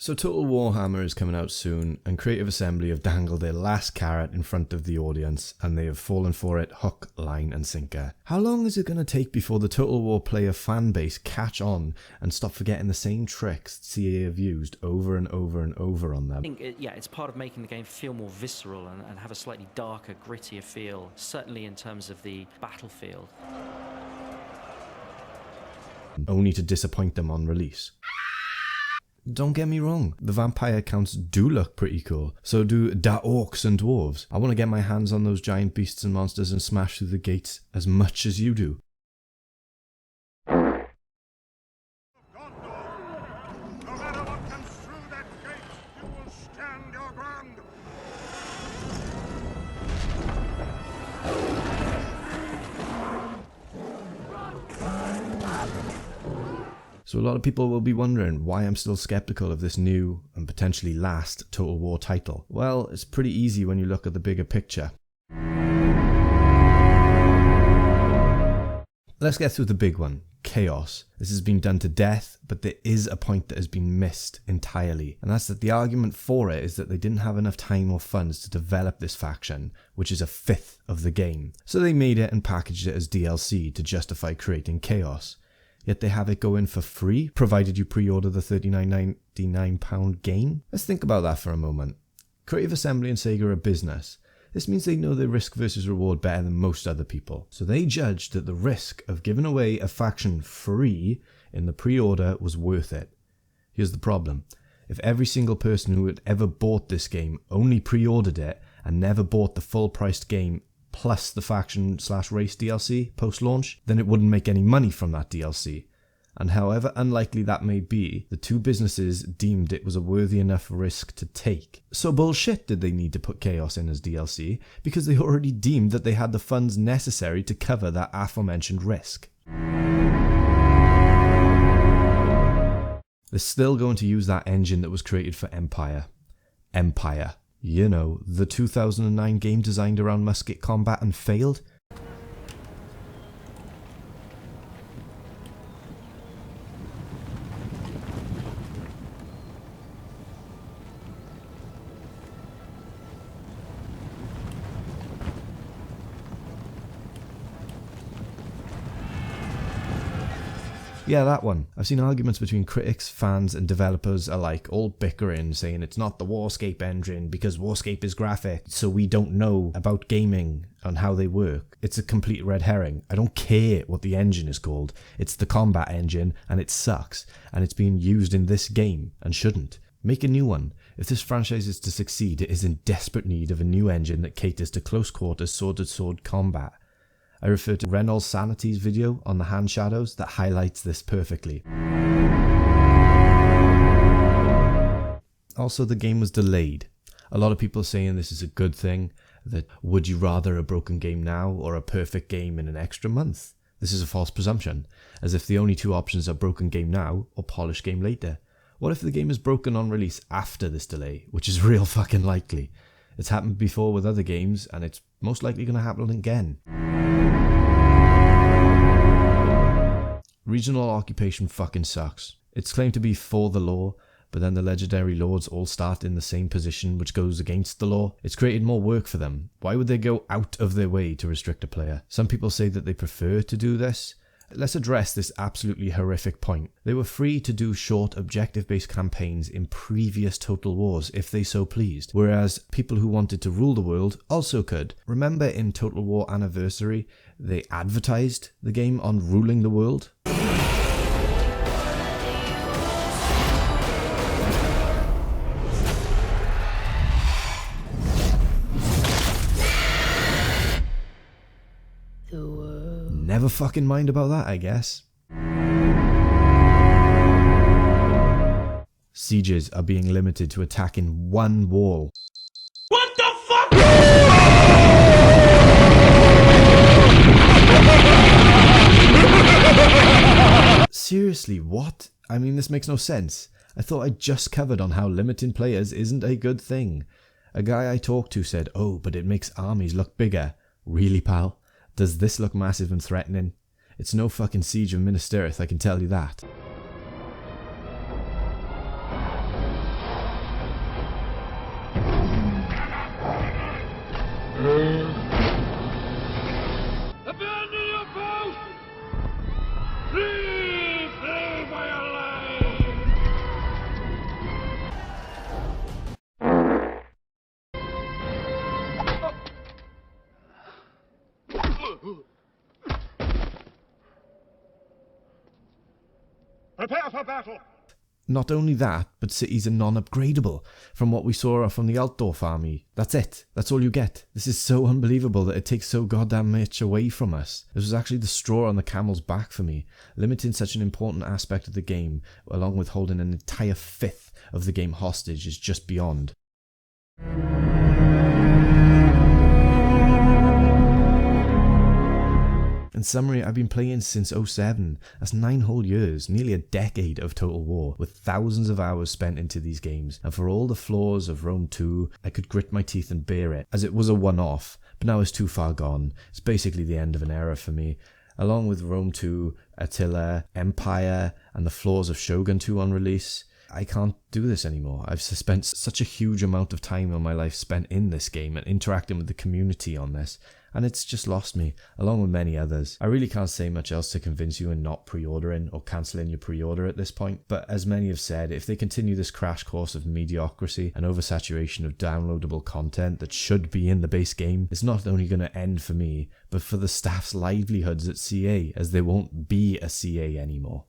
So Total Warhammer is coming out soon, and Creative Assembly have dangled their last carrot in front of the audience, and they have fallen for it hook, line and sinker. How long is it going to take before the Total War player fan base catch on and stop forgetting the same tricks CA have used over and over and over on them? I think, it's part of making the game feel more visceral and have a slightly darker, grittier feel, certainly in terms of the battlefield. Only to disappoint them on release. Don't get me wrong, the vampire counts do look pretty cool, so do da orcs and dwarves. I want to get my hands on those giant beasts and monsters and smash through the gates as much as you do. So a lot of people will be wondering why I'm still skeptical of this new and potentially last Total War title. Well, it's pretty easy when you look at the bigger picture. Let's get through the big one, chaos. This has been done to death, but there is a point that has been missed entirely, and that's that the argument for it is that they didn't have enough time or funds to develop this faction, which is a fifth of the game. So they made it and packaged it as DLC to justify creating chaos. Yet they have it go in for free, provided you pre-order the £39.99 game. Let's think about that for a moment. Creative Assembly and Sega are a business. This means they know their risk versus reward better than most other people. So they judged that the risk of giving away a faction free in the pre-order was worth it. Here's the problem. If every single person who had ever bought this game only pre-ordered it and never bought the full-priced game plus the faction/race DLC post-launch, then it wouldn't make any money from that DLC. And however unlikely that may be, the two businesses deemed it was a worthy enough risk to take. So bullshit did they need to put Chaos in as DLC, because they already deemed that they had the funds necessary to cover that aforementioned risk. They're still going to use that engine that was created for Empire. Empire. You know, the 2009 game designed around musket combat and failed? Yeah, that one. I've seen arguments between critics, fans and developers alike, all bickering, saying it's not the Warscape engine because Warscape is graphic, so we don't know about gaming and how they work. It's a complete red herring. I don't care what the engine is called. It's the combat engine and it sucks, and it's being used in this game and shouldn't. Make a new one. If this franchise is to succeed, it is in desperate need of a new engine that caters to close quarters sword-to-sword combat. I refer to Reynolds Sanity's video on the hand shadows that highlights this perfectly. Also, the game was delayed. A lot of people are saying this is a good thing, that would you rather a broken game now or a perfect game in an extra month? This is a false presumption, as if the only two options are broken game now or polished game later. What if the game is broken on release after this delay, which is real fucking likely? It's happened before with other games, and it's most likely going to happen again. Regional occupation fucking sucks. It's claimed to be for the law, but then the legendary lords all start in the same position, which goes against the law. It's created more work for them. Why would they go out of their way to restrict a player? Some people say that they prefer to do this. Let's address this absolutely horrific point. They were free to do short objective-based campaigns in previous Total Wars if they so pleased, whereas people who wanted to rule the world also could. Remember in Total War Anniversary, they advertised the game on ruling the world? Never fucking mind about that, I guess. Sieges are being limited to attacking one wall. What the fuck? Seriously, what? I mean, this makes no sense. I thought I just covered on how limiting players isn't a good thing. A guy I talked to said, oh, but it makes armies look bigger. Really, pal? Does this look massive and threatening? It's no fucking siege of Minas Tirith, I can tell you that. Abandon your post! Flee! Flee for your life! Prepare for battle! Not only that, but cities are non-upgradable from what we saw from the Altdorf army. That's it. That's all you get. This is so unbelievable that it takes so goddamn much away from us. This was actually the straw on the camel's back for me. Limiting such an important aspect of the game, along with holding an entire fifth of the game hostage, is just beyond. In summary, I've been playing since 07. That's 9 whole years, nearly a decade of Total War, with thousands of hours spent into these games. And for all the flaws of Rome 2, I could grit my teeth and bear it, as it was a one-off, but now it's too far gone. It's basically the end of an era for me. Along with Rome 2, Attila, Empire, and the flaws of Shogun 2 on release, I can't do this anymore. I've spent such a huge amount of time in my life spent in this game and interacting with the community on this, and it's just lost me, along with many others. I really can't say much else to convince you in not pre-ordering or cancelling your pre-order at this point, but as many have said, if they continue this crash course of mediocrity and oversaturation of downloadable content that should be in the base game, it's not only going to end for me, but for the staff's livelihoods at CA, as there won't be a CA anymore.